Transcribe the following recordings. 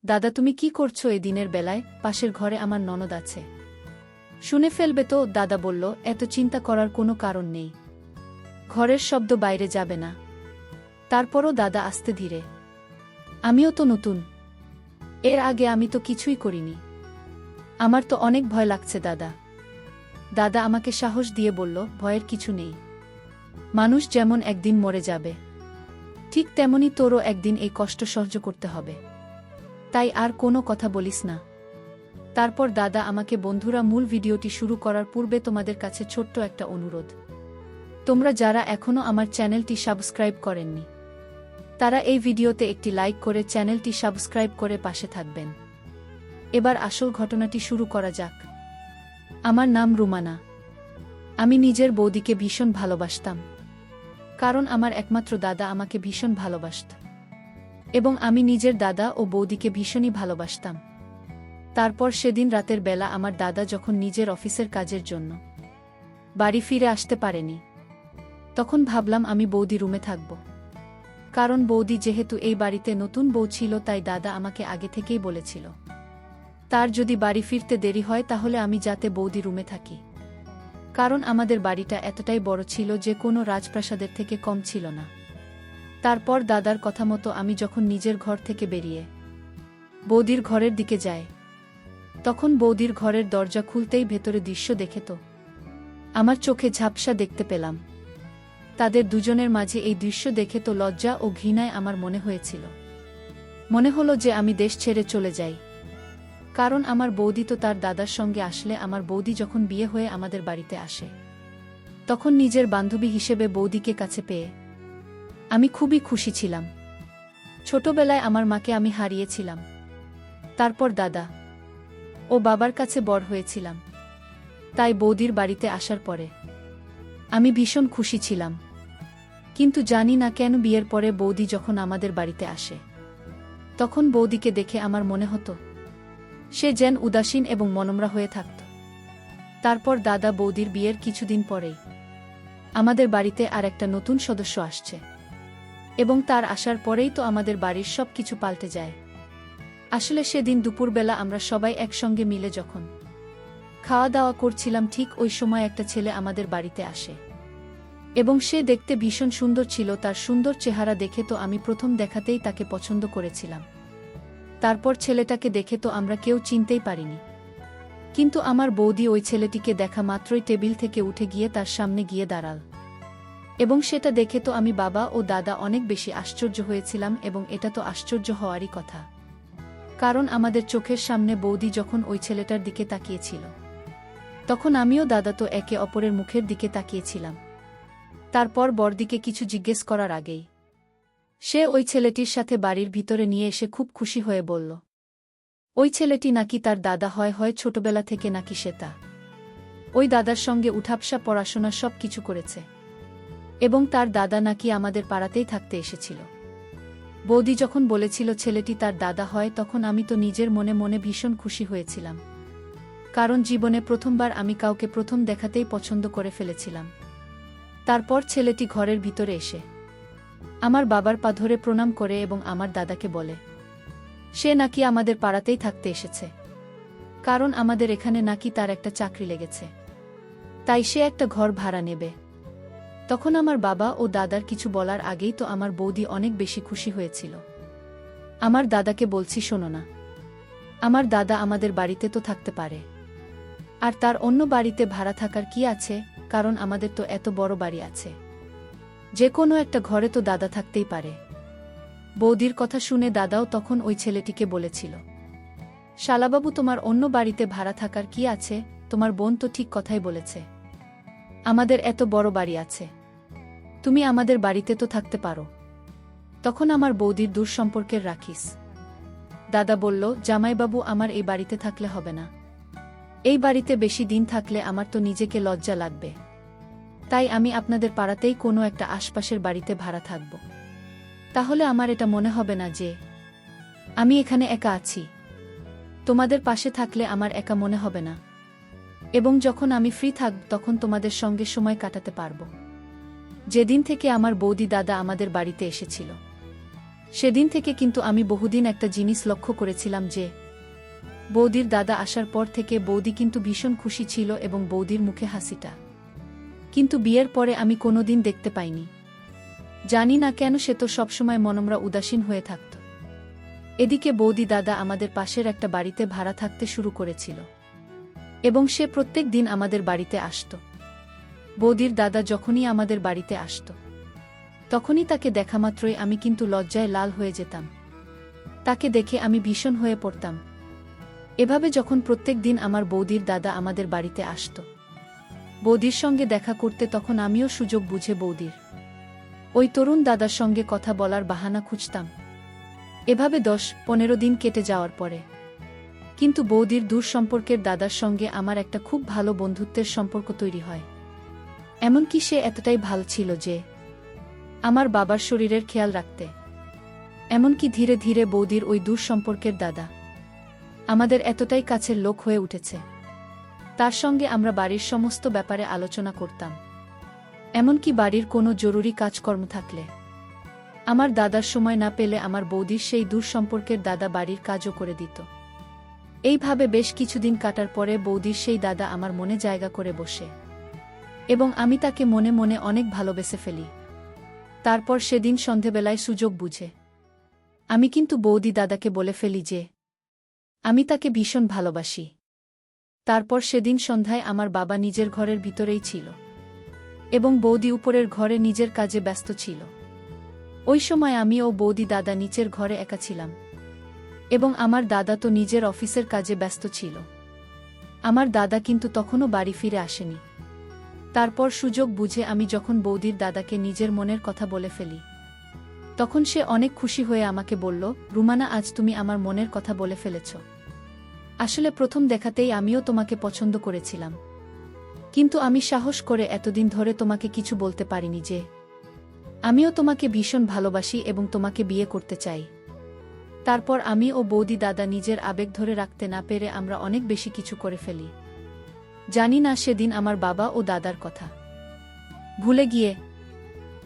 দাদা তুমি কি করছো এ দিনের বেলায়? পাশের ঘরে আমার ননদ আছে, শুনে ফেলবে তো। দাদা বলল, এত চিন্তা করার কোনো কারণ নেই, ঘরের শব্দ বাইরে যাবে না। তারপরও দাদা আস্তে ধীরে, আমিও তো নতুন, এর আগে আমি তো কিছুই করিনি, আমার তো অনেক ভয় লাগছে দাদা। দাদা আমাকে সাহস দিয়ে বলল, ভয়ের কিছু নেই, মানুষ যেমন একদিন মরে যাবে, ঠিক তেমনি তোরও একদিন এই কষ্ট সহ্য করতে হবে, তাই আর কোনো কথা বলিস না। তারপর দাদা আমাকে, বন্ধুরা মূল ভিডিওটি শুরু করার পূর্বে তোমাদের কাছে ছোট্ট একটা অনুরোধ, তোমরা যারা এখনও আমার চ্যানেলটি সাবস্ক্রাইব করেননি তারা এই ভিডিওতে একটি লাইক করে চ্যানেলটি সাবস্ক্রাইব করে পাশে থাকবেন। এবার আসল ঘটনাটি শুরু করা যাক। আমার নাম রুমানা। আমি নিজের বৌদিকে ভীষণ ভালোবাসতাম, কারণ আমার একমাত্র দাদা আমাকে ভীষণ ভালোবাসত, এবং আমি নিজের দাদা ও বৌদিকে ভীষণই ভালোবাসতাম। তারপর সেদিন রাতের বেলা আমার দাদা যখন নিজের অফিসের কাজের জন্য বাড়ি ফিরে আসতে পারেনি, তখন ভাবলাম আমি বৌদি রুমে থাকব, কারণ বৌদি যেহেতু এই বাড়িতে নতুন বউ ছিল, তাই দাদা আমাকে আগে থেকেই বলেছিল তার যদি বাড়ি ফিরতে দেরি হয় তাহলে আমি যাতে বৌদি রুমে থাকি, কারণ আমাদের বাড়িটা এতটাই বড় ছিল যে কোনো রাজপ্রাসাদের থেকে কম ছিল না। তারপর দাদার কথা মতো আমি যখন নিজের ঘর থেকে বেরিয়ে বৌদির ঘরের দিকে যাই, তখন বৌদির ঘরের দরজা খুলতেই ভেতরে দৃশ্য দেখে তো আমার চোখে ঝাপসা দেখতে পেলাম। তাদের দুজনের মাঝে এই দৃশ্য দেখে তো লজ্জা ও ঘৃণায় আমার মনে হয়েছিল, মনে হলো যে আমি দেশ ছেড়ে চলে যাই, কারণ আমার বৌদি তো তার দাদার সঙ্গে আসলে। আমার বৌদি যখন বিয়ে হয়ে আমাদের বাড়িতে আসে, তখন নিজের বান্ধবী হিসেবে বৌদিকে কাছে পেয়ে আমি খুবই খুশি ছিলাম। ছোটবেলায় আমার মাকে আমি হারিয়েছিলাম, তারপর দাদা ও বাবার কাছে বড় হয়েছিলাম, তাই বৌদির বাড়িতে আসার পরে আমি ভীষণ খুশি ছিলাম। কিন্তু জানি না কেন বিয়ের পরে বৌদি যখন আমাদের বাড়িতে আসে, তখন বৌদিকে দেখে আমার মনে হতো সে যেন উদাসীন এবং মনমরা হয়ে থাকত। তারপর দাদা বৌদির বিয়ের কিছুদিন পরেই আমাদের বাড়িতে আর একটা নতুন সদস্য আসছে, এবং তার আসার পরেই তো আমাদের বাড়ির সব কিছু পাল্টে যায়। আসলে সেদিন দুপুরবেলা আমরা সবাই একসঙ্গে মিলে যখন খাওয়া দাওয়া করছিলাম, ঠিক ওই সময় একটা ছেলে আমাদের বাড়িতে আসে, এবং সে দেখতে ভীষণ সুন্দর ছিল। তার সুন্দর চেহারা দেখে তো আমি প্রথম দেখাতেই তাকে পছন্দ করেছিলাম। তারপর ছেলেটাকে দেখে তো আমরা কেউ চিনতেই পারিনি, কিন্তু আমার বৌদি ওই ছেলেটিকে দেখা মাত্রই টেবিল থেকে উঠে গিয়ে তার সামনে গিয়ে দাঁড়াল, এবং সেটা দেখে তো আমি, বাবা ও দাদা অনেক বেশি আশ্চর্য হয়েছিলাম। এবং এটা তো আশ্চর্য হওয়ারই কথা, কারণ আমাদের চোখের সামনে বৌদি যখন ওই ছেলেটার দিকে তাকিয়েছিল, তখন আমিও দাদা তো একে অপরের মুখের দিকে তাকিয়েছিলাম। তারপর বড়দিকে কিছু জিজ্ঞেস করার আগেই সে ওই ছেলেটির সাথে বাড়ির ভিতরে নিয়ে এসে খুব খুশি হয়ে বলল ওই ছেলেটি নাকি তার দাদা হয়, হয় ছোটবেলা থেকে নাকি সে ওই দাদার সঙ্গে উঠাবসা পড়াশোনা সব কিছু করেছে, এবং তার দাদা নাকি আমাদের পাড়াতেই থাকতে এসেছিল। বৌদি যখন বলেছিল ছেলেটি তার দাদা হয়, তখন আমি তো নিজের মনে মনে ভীষণ খুশি হয়েছিলাম, কারণ জীবনে প্রথমবার আমি কাউকে প্রথম দেখাতেই পছন্দ করে ফেলেছিলাম। তারপর ছেলেটি ঘরের ভিতরে এসে আমার বাবার পা ধরে প্রণাম করে এবং আমার দাদাকে বলে সে নাকি আমাদের পাড়াতেই থাকতে এসেছে, কারণ আমাদের এখানে নাকি তার একটা চাকরি লেগেছে, তাই সে একটা ঘর ভাড়া নেবে। তখন আমার বাবা ও দাদার কিছু বলার আগেই তো আমার বৌদি অনেক বেশি খুশি হয়েছিল। আমার দাদাকে বলছি, শোনো না, আমার দাদা আমাদের বাড়িতে তো থাকতে পারে, আর তার অন্য বাড়িতে ভাড়া থাকার কি আছে, কারণ আমাদের তো এত বড় বাড়ি আছে, যে কোনো একটা ঘরে তো দাদা থাকতেই পারে। বৌদির কথা শুনে দাদাও তখন ওই ছেলেটিকে বলেছিল, শালাবাবু, তোমার অন্য বাড়িতে ভাড়া থাকার কি আছে, তোমার বোন তো ঠিক কথাই বলেছে, আমাদের এত বড় বাড়ি আছে, তুমি আমাদের বাড়িতে তো থাকতে পারো। তখন আমার বৌদির দূর সম্পর্কের রাখিস দাদা বলল, জামাইবাবু, আমার এই বাড়িতে থাকলে হবে না, এই বাড়িতে বেশি দিন থাকলে আমার তো নিজেকে লজ্জা লাগবে, তাই আমি আপনাদের পাড়াতেই কোনো একটা আশপাশের বাড়িতে ভাড়া থাকব, তাহলে আমার এটা মনে হবে না যে আমি এখানে একা আছি। তোমাদের পাশে থাকলে আমার একা মনে হবে না, এবং যখন আমি ফ্রি থাকব তখন তোমাদের সঙ্গে সময় কাটাতে পারব। যেদিন থেকে আমার বৌদি দাদা আমাদের বাড়িতে এসেছিল, সেদিন থেকে কিন্তু আমি বহুদিন একটা জিনিস লক্ষ্য করেছিলাম যে বৌদির দাদা আসার পর থেকে বৌদি কিন্তু ভীষণ খুশি ছিল এবং বৌদির মুখে হাসিটা কিন্তু বিয়ের পরে আমি কোনোদিন দেখতে পাইনি। জানি না কেন, সে তো সবসময় মনমরা উদাসীন হয়ে থাকত। এদিকে বৌদি দাদা আমাদের পাশের একটা বাড়িতে ভাড়া থাকতে শুরু করেছিল এবং সে প্রত্যেক দিন আমাদের বাড়িতে আসত। বৌদির দাদা যখনই আমাদের বাড়িতে আসত তখনই তাকে দেখামাত্রই আমি কিন্তু লজ্জায় লাল হয়ে যেতাম। তাকে দেখে আমি ভীষণ হয়ে পড়তাম। এভাবে যখন প্রত্যেক দিন আমার বৌদির দাদা আমাদের বাড়িতে আসত বৌদির সঙ্গে দেখা করতে, তখন আমিও সুযোগ বুঝে বৌদির ওই তরুণ দাদার সঙ্গে কথা বলার বাহানা খুঁজতাম। এভাবে 10-15 দিন কেটে যাওয়ার পরে কিন্তু বৌদির দূর সম্পর্কের দাদার সঙ্গে আমার একটা খুব ভালো বন্ধুত্বের সম্পর্ক তৈরি হয়। এমনকি সে এতটাই ভালো ছিল যে আমার বাবার শরীরের খেয়াল রাখতে। এমনকি ধীরে ধীরে বৌদির ওই দূর সম্পর্কের দাদা আমাদের এতটাই কাছের লোক হয়ে উঠেছে, তার সঙ্গে আমরা বাড়ির সমস্ত ব্যাপারে আলোচনা করতাম। এমনকি বাড়ির কোনো জরুরি কাজকর্ম থাকলে আমার দাদার সময় না পেলে আমার বৌদির সেই দূর সম্পর্কের দাদা বাড়ির কাজও করে দিত। এইভাবে বেশ কিছুদিন কাটার পরে বৌদির সেই দাদা আমার মনে জায়গা করে বসে এবং আমি তাকে মনে মনে অনেক ভালোবেসে ফেলি। তারপর সেদিন সন্ধেবেলায় সুযোগ বুঝে আমি কিন্তু বৌদি দাদাকে বলে ফেলি যে আমি তাকে ভীষণ ভালোবাসি। তারপর সেদিন সন্ধ্যায় আমার বাবা নিজের ঘরের ভিতরেই ছিল এবং বৌদি উপরের ঘরে নিজের কাজে ব্যস্ত ছিল। ওই সময় আমি ও বৌদি দাদা নিচের ঘরে একা ছিলাম এবং আমার দাদা তো নিজের অফিসের কাজে ব্যস্ত ছিল। আমার দাদা কিন্তু তখনও বাড়ি ফিরে আসেনি। তারপর সুযোগ বুঝে আমি যখন বৌদির দাদাকে নিজের মনের কথা বলে ফেলি তখন সে অনেক খুশি হয়ে আমাকে বলল, রুমানা, আজ তুমি আমার মনের কথা বলে ফেলেছ। আসলে প্রথম দেখাতেই আমিও তোমাকে পছন্দ করেছিলাম, কিন্তু আমি সাহস করে এতদিন ধরে তোমাকে কিছু বলতে পারিনি যে আমিও তোমাকে ভীষণ ভালোবাসি এবং তোমাকে বিয়ে করতে চাই। তারপর আমি ও বৌদি দাদা নিজের আবেগ ধরে রাখতে না পেরে আমরা অনেক বেশি কিছু করে ফেলি। জানি না সেদিন আমার বাবা ও দাদার কথা ভুলে গিয়ে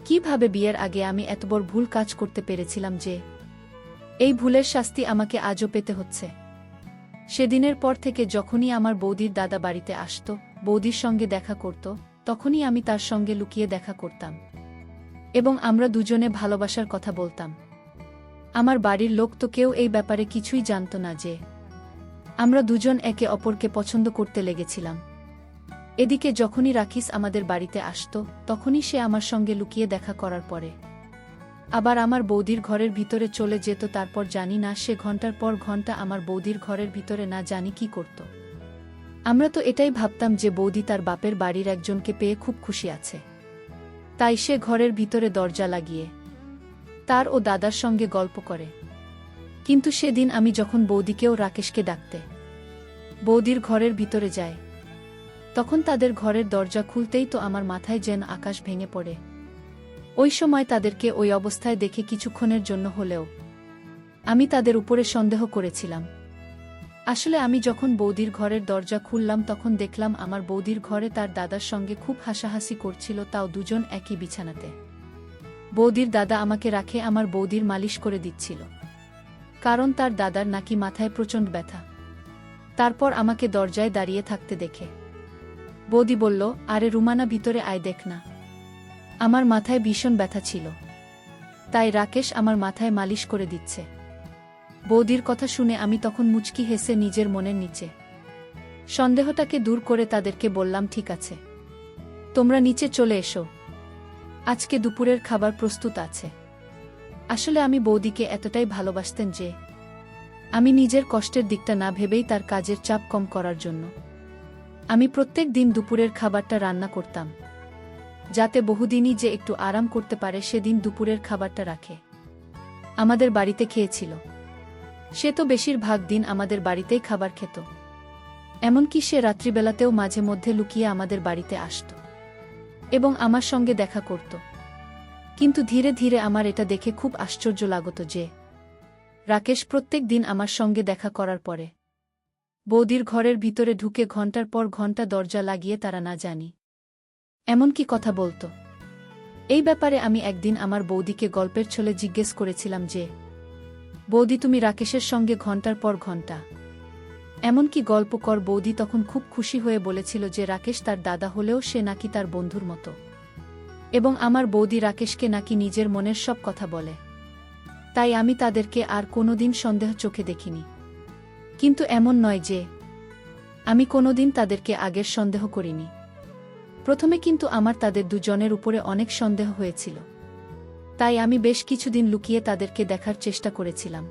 কিভাবে বিয়ের আগে আমি এত বড় ভুল কাজ করতে পেরেছিলাম যে এই ভুলের শাস্তি আমাকে আজও পেতে হচ্ছে। সেদিনের পর থেকে যখনই আমার বৌদির দাদা বাড়িতে আসত, বৌদির সঙ্গে দেখা করত, তখনই আমি তার সঙ্গে লুকিয়ে দেখা করতাম এবং আমরা দুজনে ভালোবাসার কথা বলতাম। আমার বাড়ির লোক তো কেউ এই ব্যাপারে কিছুই জানত না যে আমরা দুজন একে অপরকে পছন্দ করতে লেগেছিলাম। এদিকে যখনই রাকিস আমাদের বাড়িতে আসত তখনই সে আমার সঙ্গে লুকিয়ে দেখা করার পরে আবার আমার বৌদির ঘরের ভিতরে চলে যেত। তারপর জানি না সে ঘন্টার পর ঘন্টা আমার বৌদির ঘরের ভিতরে না জানি কি করত। আমরা তো এটাই ভাবতাম যে বৌদি তার বাপের বাড়ির একজনকে পেয়ে খুব খুশি আছে, তাই সে ঘরের ভিতরে দরজা লাগিয়ে তার ও দাদার সঙ্গে গল্প করে। কিন্তু সেদিন আমি যখন বৌদিকেও রাকেশকে ডাকতে বৌদির ঘরের ভিতরে যায় তখন তাদের ঘরের দরজা খুলতেই তো আমার মাথায় যেন আকাশ ভেঙে পড়ে। ওই সময় তাদেরকে ওই অবস্থায় দেখে কিছুক্ষণের জন্য হলেও আমি তাদের উপরে সন্দেহ করেছিলাম। আসলে আমি যখন বৌদির ঘরের দরজা খুললাম তখন দেখলাম আমার বৌদির ঘরে তার দাদার সঙ্গে খুব হাসাহাসি করছিল, তাও দুজন একই বিছানাতে। বৌদির দাদা আমাকে রাখে আমার বৌদির মালিশ করে দিচ্ছিল, কারণ তার দাদার নাকি মাথায় প্রচণ্ড ব্যথা। তারপর আমাকে দরজায় দাঁড়িয়ে থাকতে দেখে বৌদি বলল, আরে রুমানা, ভিতরে আয়, দেখ না, আমার মাথায় ভীষণ ব্যথা ছিল, তাই রাকেশ আমার মাথায় মালিশ করে দিচ্ছে। বৌদির কথা শুনে আমি তখন মুচকি হেসে নিজের মনের নিচে সন্দেহটাকে দূর করে তাদেরকে বললাম, ঠিক আছে, তোমরা নিচে চলে এসো, আজকে দুপুরের খাবার প্রস্তুত আছে। আসলে আমি বৌদিকে এতটাই ভালোবাসতেন যে আমি নিজের কষ্টের দিকটা না ভেবেই তার কাজের চাপ কম করার জন্য আমি প্রত্যেক দিন দুপুরের খাবারটা রান্না করতাম, যাতে বহুদিনই যে একটু আরাম করতে পারে সেদিন দুপুরের খাবারটা রাখে আমাদের বাড়িতে খেয়েছিল। সে তো বেশিরভাগ দিন আমাদের বাড়িতেই খাবার খেত, এমনকি সে রাত্রিবেলাতেও মাঝে মধ্যে লুকিয়ে আমাদের বাড়িতে আসত এবং আমার সঙ্গে দেখা করত। কিন্তু ধীরে ধীরে আমার এটা দেখে খুব আশ্চর্য লাগত যে রাকেশ প্রত্যেক দিন আমার সঙ্গে দেখা করার পরে বৌদির ঘরের ভিতরে ঢুকে ঘণ্টার পর ঘণ্টা দরজা লাগিয়ে তারা না জানি এমনকি কথা বলত। এই ব্যাপারে আমি একদিন আমার বৌদিকে গল্পের ছলে জিজ্ঞেস করেছিলাম যে, বৌদি তুমি রাকেশের সঙ্গে ঘণ্টার পর ঘণ্টা এমনকি গল্প কর। বৌদি তখন খুব খুশি হয়ে বলেছিল যে রাকেশ তার দাদা হলেও সে নাকি তার বন্ধুর মতো, এবং আমার বৌদি রাকেশকে নাকি নিজের মনের সব কথা বলে। তাই আমি তাদেরকে আর কোনোদিন সন্দেহ চোখে দেখিনি। কিন্তু এমন নয় যে আমি কোনোদিন তাদেরকে আগের সন্দেহ করিনি। প্রথমে কিন্তু আমার তাদের দুজনের উপরে অনেক সন্দেহ হয়েছিল। তাই আমি বেশ কিছুদিন লুকিয়ে তাদেরকে দেখার চেষ্টা করেছিলাম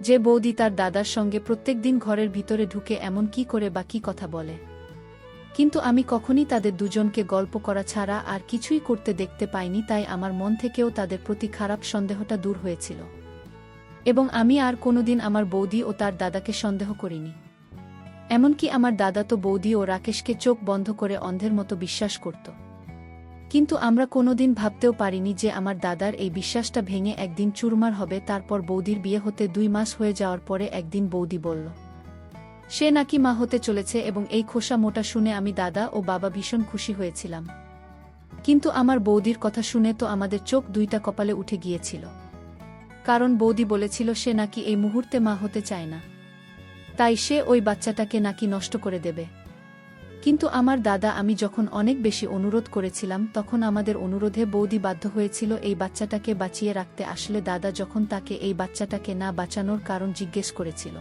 যে বৌদি তার দাদার সঙ্গে প্রত্যেকদিন ঘরের ভিতরে ঢুকে এমন কি করে বা কী কথা বলে। কিন্তু আমি কখনই তাদের দুজনকে গল্প করা ছাড়া আর কিছুই করতে দেখতে পাইনি। তাই আমার মন থেকেও তাদের প্রতি খারাপ সন্দেহটা দূর হয়েছিল, এবং আমি আর কোনোদিন আমার বৌদি ও তার দাদাকে সন্দেহ করিনি। এমনকি আমার দাদা তো বৌদি ও রাকেশকে চোখ বন্ধ করে অন্ধের মতো বিশ্বাস করত। কিন্তু আমরা কোনোদিন ভাবতেও পারিনি যে আমার দাদার এই বিশ্বাসটা ভেঙে একদিন চুরমার হবে। তারপর বৌদির বিয়ে হতে 2 মাস হয়ে যাওয়ার পরে একদিন বৌদি বলল সে নাকি মা হতে চলেছে, এবং এই খোসা মোটা শুনে আমি দাদা ও বাবা ভীষণ খুশি হয়েছিলাম। কিন্তু আমার বৌদির কথা শুনে তো আমাদের চোখ দুইটা কপালে উঠে গিয়েছিল, কারণ বৌদি বলেছিল সে নাকি এই মুহূর্তে মা হতে চায় না, তাই সে ওই বাচ্চাটাকে নাকি নষ্ট করে দেবে। কিন্তু আমার দাদা আমি যখন অনেক বেশি অনুরোধ করেছিলাম তখন আমাদের অনুরোধে বৌদি বাধ্য হয়েছিল এই বাচ্চাটাকে বাঁচিয়ে রাখতে। আসলে দাদা যখন তাকে এই বাচ্চাটাকে না বাঁচানোর কারণ জিজ্ঞেস করেছিল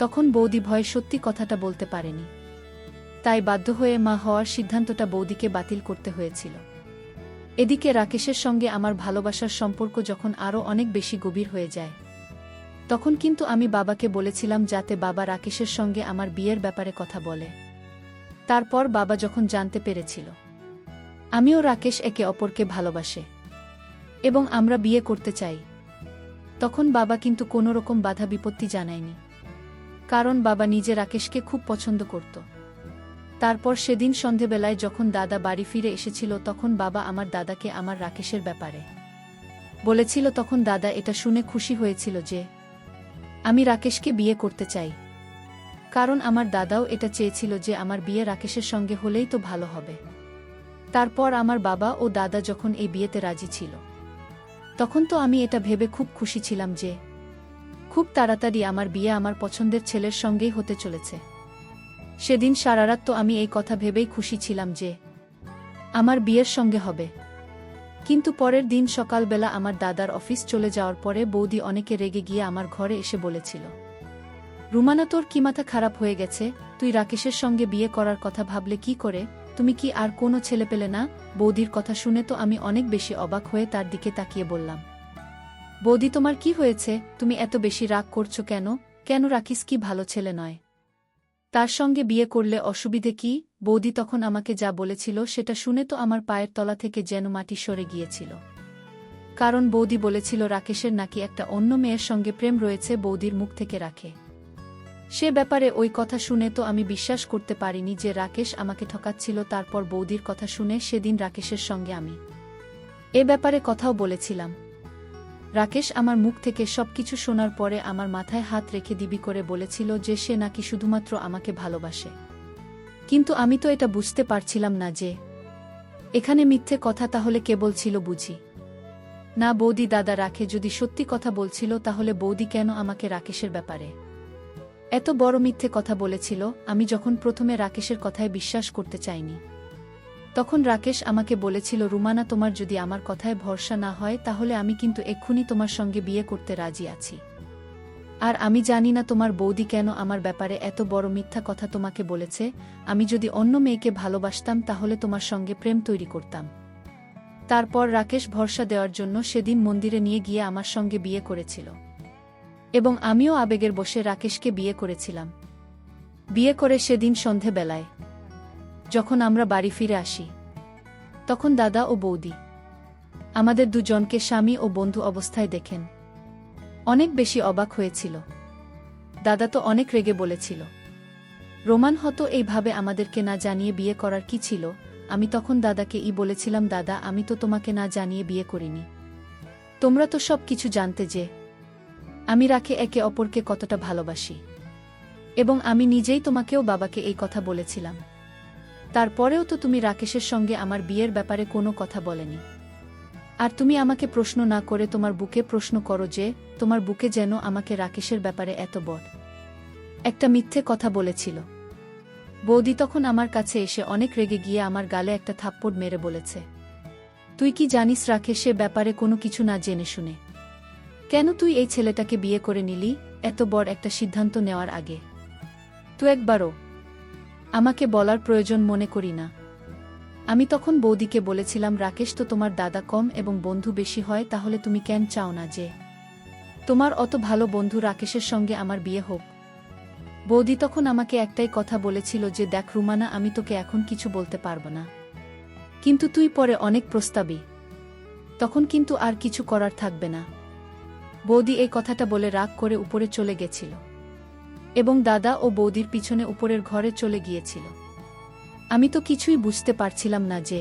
তখন বৌদি ভয়ে সত্যি কথাটা বলতে পারেনি। তাই বাধ্য হয়ে মা হওয়ার সিদ্ধান্তটা বৌদিকে বাতিল করতে হয়েছিল। এদিকে রাকেশের সঙ্গে আমার ভালোবাসার সম্পর্ক যখন আরও অনেক বেশি গভীর হয়ে যায়, তখন কিন্তু আমি বাবাকে বলেছিলাম যাতে বাবা রাকেশের সঙ্গে আমার বিয়ের ব্যাপারে কথা বলে। তারপর বাবা যখন জানতে পেরেছিল আমিও রাকেশ একে অপরকে ভালোবাসে এবং আমরা বিয়ে করতে চাই, তখন বাবা কিন্তু কোনো রকম বাধা বিপত্তি জানায়নি, কারণ বাবা নিজে রাকেশকে খুব পছন্দ করত। তারপর সেদিন সন্ধেবেলায় যখন দাদা বাড়ি ফিরে এসেছিল তখন বাবা আমার দাদাকে আমার রাকেশের ব্যাপারে বলেছিল। তখন দাদা এটা শুনে খুশি হয়েছিল যে আমি রাকেশকে বিয়ে করতে চাই, কারণ আমার দাদাও এটা চেয়েছিল যে আমার বিয়ে রাকেশের সঙ্গে হলেই তো ভালো হবে। তারপর আমার বাবা ও দাদা যখন এই বিয়েতে রাজি ছিল তখন তো আমি এটা ভেবে খুব খুশি ছিলাম যে খুব তাড়াতাড়ি আমার বিয়ে আমার পছন্দের ছেলের সঙ্গেই হতে চলেছে। সেদিন সারারাত তো আমি এই কথা ভেবেই খুশি ছিলাম যে আমার বিয়ের সঙ্গে হবে। কিন্তু পরের দিন সকালবেলা আমার দাদার অফিস চলে যাওয়ার পরে বৌদি অনেকে রেগে গিয়ে আমার ঘরে এসে বলেছিল, রুমানা তোর কি মাথা খারাপ হয়ে গেছে? তুই রাকেশের সঙ্গে বিয়ে করার কথা ভাবলে কি করে? তুমি কি আর কোনো ছেলে পেলে না? বৌদির কথা শুনে তো আমি অনেক বেশি অবাক হয়ে তার দিকে তাকিয়ে বললাম, বৌদি তোমার কি হয়েছে? তুমি এত বেশি রাগ করছো কেন? কেন রাকেশ কি ভালো ছেলে নয়? তার সঙ্গে বিয়ে করলে অসুবিধে কি? বৌদি তখন আমাকে যা বলেছিল সেটা শুনে তো আমার পায়ের তলা থেকে যেন মাটি সরে গিয়েছিল। কারণ বৌদি বলেছিল রাকেশের নাকি একটা অন্য মেয়ের সঙ্গে প্রেম রয়েছে, বৌদির মুখ থেকে রাখে। সে ব্যাপারে ওই কথা শুনে তো আমি বিশ্বাস করতে পারিনি যে রাকেশ আমাকে ঠকাচ্ছিল। তারপর বৌদির কথা শুনে সেদিন রাকেশের সঙ্গে আমি এ ব্যাপারে কথাও বলেছিলাম। রাকেশ আমার মুখ থেকে সবকিছু শোনার পরে আমার মাথায় হাত রেখে দিবি করে বলেছিল যে সে নাকি শুধুমাত্র আমাকে ভালোবাসে। কিন্তু আমি তো এটা বুঝতে পারছিলাম না যে এখানে মিথ্যে কথা তাহলে কে বলছিল বুঝি না। বৌদি দাদা রাখে যদি সত্যি কথা বলছিল তাহলে বৌদি কেন আমাকে রাকেশের ব্যাপারে এত বড় মিথ্যে কথা বলেছিল? আমি যখন প্রথমে রাকেশের কথায় বিশ্বাস করতে চাইনি তখন রাকেশ আমাকে বলেছিল, রুমানা তোমার যদি আমার কথায় ভরসা না হয় তাহলে আমি কিন্তু এক্ষুনি তোমার সঙ্গে বিয়ে করতে রাজি আছি। আর আমি জানি না তোমার বৌদি কেন আমার ব্যাপারে এত বড় মিথ্যা কথা তোমাকে বলেছে। আমি যদি অন্য মেয়েকে ভালোবাসতাম তাহলে তোমার সঙ্গে প্রেম তৈরি করতাম। তারপর রাকেশ ভরসা দেওয়ার জন্য সেদিন মন্দিরে নিয়ে গিয়ে আমার সঙ্গে বিয়ে করেছিল, এবং আমিও আবেগের বশে রাকেশকে বিয়ে করেছিলাম। বিয়ে করে সেদিন সন্ধেবেলায় যখন আমরা বাড়ি ফিরে আসি তখন দাদা ও বৌদি আমাদের দুজনকে স্বামী ও বন্ধু অবস্থায় দেখেন অনেক বেশি অবাক হয়েছিল। দাদা তো অনেক রেগে বলেছিল, রোমান হতো এইভাবে আমাদেরকে না জানিয়ে বিয়ে করার কি ছিল? আমি তখন দাদাকে বলেছিলাম, দাদা আমি তো তোমাকে না জানিয়ে বিয়ে করিনি, তোমরা তো সব কিছু জানতে যে আমি রাকে একে অপরকে কতটা ভালোবাসি, এবং আমি নিজেই তোমাকেও বাবাকে এই কথা বলেছিলাম। তারপরেও তো তুমি রাকেশের সঙ্গে আমার বিয়ের ব্যাপারে কোনো কথা বলেনি। আর তুমি আমাকে প্রশ্ন না করে তোমার বুকে প্রশ্ন করো যে তোমার বুকে যেন আমাকে রাকেশের ব্যাপারে এত বড় একটা মিথ্যে কথা বলেছিল। বৌদি তখন আমার কাছে এসে অনেক রেগে গিয়ে আমার গালে একটা থাপ্পড় মেরে বলেছে, তুই কি জানিস রাকেশের ব্যাপারে কোনো কিছু না জেনে শুনে কেন তুই এই ছেলেটাকে বিয়ে করে নিলি এত বড় একটা সিদ্ধান্ত নেওয়ার আগে? তুই একবারও আমাকে বলার প্রয়োজন মনে করি না। আমি তখন বৌদিকে বলেছিলাম, রাকেশ তো তোমার দাদা কম এবং বন্ধু বেশি হয়, তাহলে তুমি কেন চাও না যে তোমার অত ভালো বন্ধু রাকেশের সঙ্গে আমার বিয়ে হোক? বৌদি তখন আমাকে একটাই কথা বলেছিল যে দেখ রুমানা, আমি তোকে এখন কিছু বলতে পারবো না, কিন্তু তুই পরে অনেক প্রস্তাবী, তখন কিন্তু আর কিছু করার থাকবে না। বৌদি এই কথাটা বলে রাগ করে উপরে চলে গেছিল এবং দাদা ও বৌদির পিছনে উপরের ঘরে চলে গিয়েছিল। আমি তো কিছুই বুঝতে পারছিলাম না যে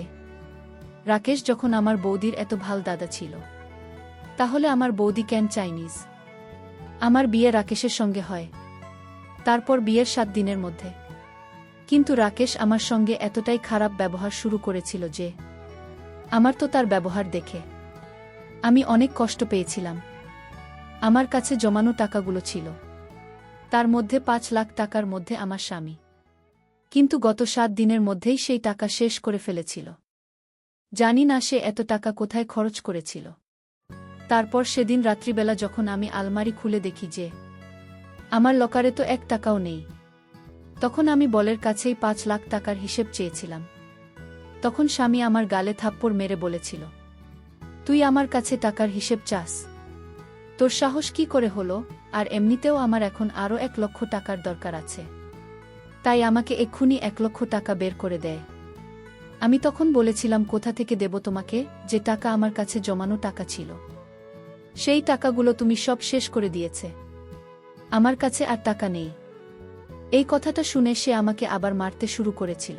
রাকেশ যখন আমার বৌদির এত ভাল দাদা ছিল, তাহলে আমার বৌদি কেন চাইনিজ আমার বিয়ে রাকেশের সঙ্গে হয়, তারপর বিয়ের 7 দিনের মধ্যে। কিন্তু রাকেশ আমার সঙ্গে এতটাই খারাপ ব্যবহার শুরু করেছিল যে আমার তো তার ব্যবহার দেখে আমি অনেক কষ্ট পেয়েছিলাম। আমার কাছে জমানো টাকাগুলো ছিল, তার মধ্যে 5 লাখ টাকার মধ্যে আমার স্বামী কিন্তু গত 7 দিনের মধ্যেই সেই টাকা শেষ করে ফেলেছিল। জানি না সে এত টাকা কোথায় খরচ করেছিল। তারপর সেদিন রাত্রিবেলা যখন আমি আলমারি খুলে দেখি যে আমার লকারে তো 1 টাকাও নেই, তখন আমি বলের কাছেই 5 লাখ টাকার হিসেব চেয়েছিলাম। তখন স্বামী আমার গালে থাপ্পড় মেরে বলেছিল, তুই আমার কাছে টাকার হিসেব চাস? তোর সাহস কি করে হলো? আর এমনিতেও আমার এখন আরও 1 লক্ষ টাকার দরকার আছে, তাই আমাকে এক্ষুনি 1 লক্ষ টাকা বের করে দেয়। আমি তখন বলেছিলাম, কোথা থেকে দেব তোমাকে? যে টাকা আমার কাছে জমানো টাকা ছিল সেই টাকাগুলো তুমি সব শেষ করে দিয়েছে, আমার কাছে আর টাকা নেই। এই কথাটা শুনে সে আমাকে আবার মারতে শুরু করেছিল।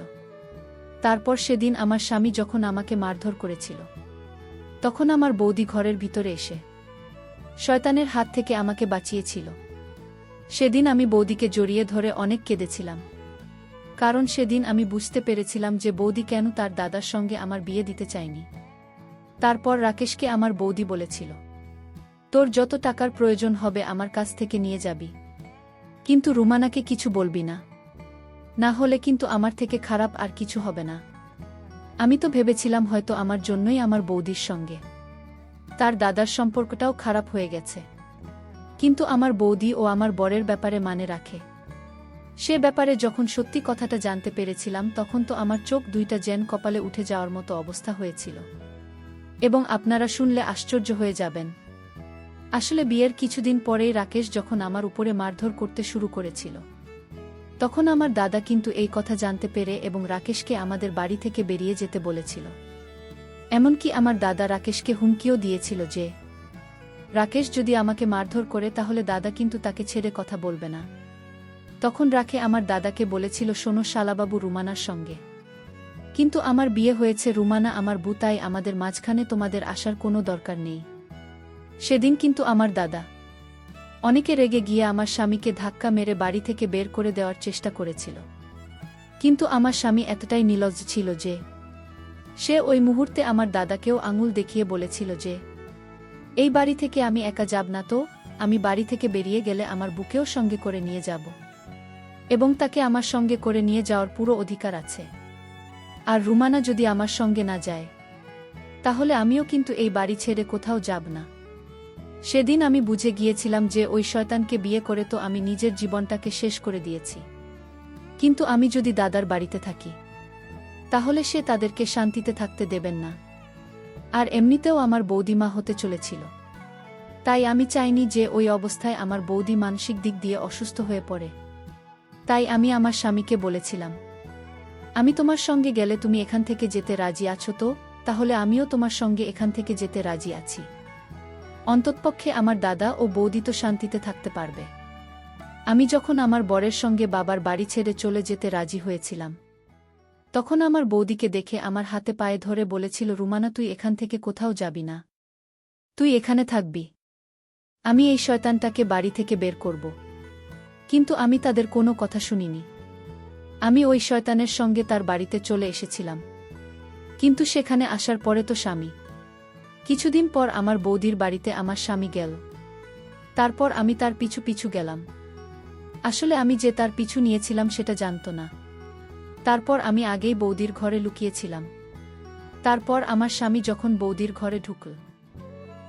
তারপর সেদিন আমার স্বামী যখন আমাকে মারধর করেছিল, তখন আমার বৌদি ঘরের ভিতরে এসে শয়তানের হাত থেকে আমাকে বাঁচিয়েছিল। সেদিন আমি বৌদিকে জড়িয়ে ধরে অনেক কেঁদেছিলাম, কারণ সেদিন আমি বুঝতে পেরেছিলাম যে বৌদি কেন তার দাদার সঙ্গে আমার বিয়ে দিতে চায়নি। তারপর রাকেশকে আমার বৌদি বলেছিল, তোর যত টাকার প্রয়োজন হবে আমার কাছ থেকে নিয়ে যাবি, কিন্তু রুমানাকে কিছু বলবি না, না হলে কিন্তু আমার থেকে খারাপ আর কিছু হবে না। আমি তো ভেবেছিলাম হয়তো আমার জন্যই আমার বৌদির সঙ্গে তার দাদার সম্পর্কটাও খারাপ হয়ে গেছে, কিন্তু আমার বৌদি ও আমার বরের ব্যাপারে মানে রাখে। সে ব্যাপারে যখন সত্যি কথাটা জানতে পেরেছিলাম, তখন তো আমার চোখ দুইটা যেন কপালে উঠে যাওয়ার মতো অবস্থা হয়েছিল। এবং আপনারা শুনলে আশ্চর্য হয়ে যাবেন, আসলে বিয়ের কিছুদিন পরেই রাকেশ যখন আমার উপরে মারধর করতে শুরু করেছিল, তখন আমার দাদা কিন্তু এই কথা জানতে পেরে এবং রাকেশকে আমাদের বাড়ি থেকে বেরিয়ে যেতে বলেছিল। এমনকি আমার দাদা রাকেশকে হুমকিও দিয়েছিল যে রাকেশ যদি আমাকে মারধর করে তাহলে দাদা কিন্তু তাকে ছেড়ে কথা বলবে না। তখন রাখে আমার দাদাকে বলেছিল, শোনো শালাবাবু, রুমানার সঙ্গে কিন্তু আমার বিয়ে হয়েছে, রুমানা আমার বউ, তাই আমাদের মাঝখানে তোমাদের আসার কোনো দরকার নেই। সেদিন কিন্তু আমার দাদা অনেকে রেগে গিয়ে আমার স্বামীকে ধাক্কা মেরে বাড়ি থেকে বের করে দেওয়ার চেষ্টা করেছিল, কিন্তু আমার স্বামী এতটাই নির্লজ্জ ছিল যে সে ওই মুহূর্তে আমার দাদাকেও আঙুল দেখিয়ে বলেছিল যে এই বাড়ি থেকে আমি একা যাব না, তো আমি বাড়ি থেকে বেরিয়ে গেলে আমার বুকেও সঙ্গে করে নিয়ে যাব এবং তাকে আমার সঙ্গে করে নিয়ে যাওয়ার পুরো অধিকার আছে। আর রুমানা যদি আমার সঙ্গে না যায় তাহলে আমিও কিন্তু এই বাড়ি ছেড়ে কোথাও যাব না। সেদিন আমি বুঝে গিয়েছিলাম যে ওই শয়তানকে বিয়ে করে তো আমি নিজের জীবনটাকে শেষ করে দিয়েছি, কিন্তু আমি যদি দাদার বাড়িতে থাকি তাহলে সে তাদেরকে শান্তিতে থাকতে দেবেন না। আর এমনিতেও আমার বৌদিমা হতে চলেছিল, তাই আমি চাইনি যে ওই অবস্থায় আমার বৌদি মানসিক দিক দিয়ে অসুস্থ হয়ে পড়ে। তাই আমি আমার স্বামীকে বলেছিলাম, আমি তোমার সঙ্গে গেলে তুমি এখান থেকে যেতে রাজি আছো তো? তাহলে আমিও তোমার সঙ্গে এখান থেকে যেতে রাজি আছি, অন্ততপক্ষে আমার দাদা ও বৌদি তো শান্তিতে থাকতে পারবে। আমি যখন আমার বরের সঙ্গে বাবার বাড়ি ছেড়ে চলে যেতে রাজি হয়েছিলাম, তখন আমার বৌদিকে দেখে আমার হাতে পায়ে ধরে বলেছিল, রুমানা তুই এখান থেকে কোথাও যাবি না, তুই এখানে থাকবি, আমি এই শয়তানটাকে বাড়ি থেকে বের করব। কিন্তু আমি তাদের কোনো কথা শুনিনি। আমি ওই শয়তানের সঙ্গে তার বাড়িতে চলে এসেছিলাম। কিন্তু সেখানে আসার পরে তো স্বামী। কিছুদিন পর আমার বৌদির বাড়িতে আমার স্বামী গেল। তারপর আমি তার পিছু পিছু গেলাম। আসলে আমি যে তার পিছু নিয়েছিলাম সেটা জানত না। তারপর আমি আগেই বৌদির ঘরে লুকিয়েছিলাম। তারপর আমার স্বামী যখন বৌদির ঘরে ঢুকল,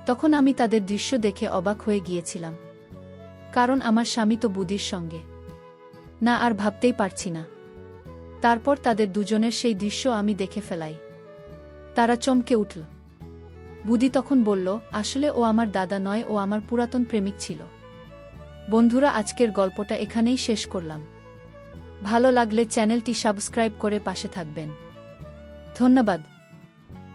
তখন আমি তাদের দৃশ্য দেখে অবাক হয়ে গিয়েছিলাম। কারণ আমার স্বামী তো বুদির সঙ্গে না, আর ভাবতেই পারছি না। তারপর তাদের দুজনের সেই দৃশ্য আমি দেখে ফেলাই। তারা চমকে উঠল। বুদি তখন বলল, আসলে ও আমার দাদা নয়, ও আমার পুরাতন প্রেমিক ছিল। বন্ধুরা, আজকের গল্পটা এখানেই শেষ করলাম। ভালো লাগলে চ্যানেলটি সাবস্ক্রাইব করে পাশে থাকবেন। ধন্যবাদ।